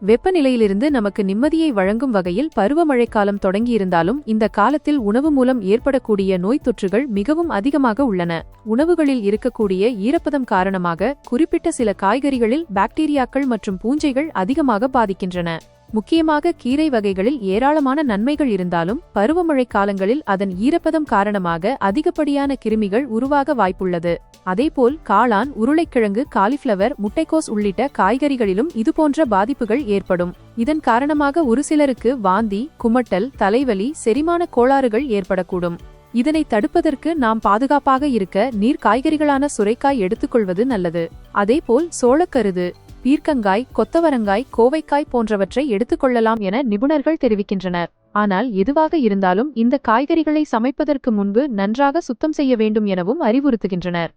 வெப்பநிலையிலிருந்து நமக்கு நிம்மதியை வழங்கும் வகையில் பருவமழைக்காலம் தொடங்கியிருந்தாலும் இந்த காலத்தில் உணவு மூலம் ஏற்படக்கூடிய நோய் தொற்றுகள் மிகவும் அதிகமாக உள்ளன. உணவுகளில் இருக்கக்கூடிய ஈரப்பதம் காரணமாக குறிப்பிட்ட சில காய்கறிகளில் பாக்டீரியாக்கள் மற்றும் பூஞ்சைகள் அதிகமாக பாதிக்கின்றன. முக்கியமாக கீரை வகைகளில் ஏராளமான நன்மைகள் இருந்தாலும் பருவமழை காலங்களில் அதன் ஈரப்பதம் காரணமாக அதிகப்படியான கிருமிகள் உருவாக வாய்ப்புள்ளது. அதேபோல் காளான், உருளைக்கிழங்கு, காலிஃபிளவர், முட்டைக்கோஸ் உள்ளிட்ட காய்கறிகளிலும் இதுபோன்ற பாதிப்புகள் ஏற்படும். இதன் காரணமாக ஒரு சிலருக்கு வாந்தி, குமட்டல், தலைவலி, செரிமான கோளாறுகள் ஏற்படக்கூடும். இதனை தடுப்பதற்கு நாம் பாதுகாப்பாக இருக்க நீர் காய்கறிகளான சுரைக்காய் எடுத்துக்கொள்வது நல்லது. அதேபோல் சோளக்கருது, பீர்க்கங்காய், கொத்தவரங்காய், கோவைக்காய் போன்றவற்றை எடுத்துக்கொள்ளலாம் என நிபுணர்கள் தெரிவிக்கின்றனர். ஆனால் எதுவாக இருந்தாலும் இந்த காய்கறிகளை சமைப்பதற்கு முன்பு நன்றாக சுத்தம் செய்ய வேண்டும் எனவும் அறிவுறுத்துகின்றனர்.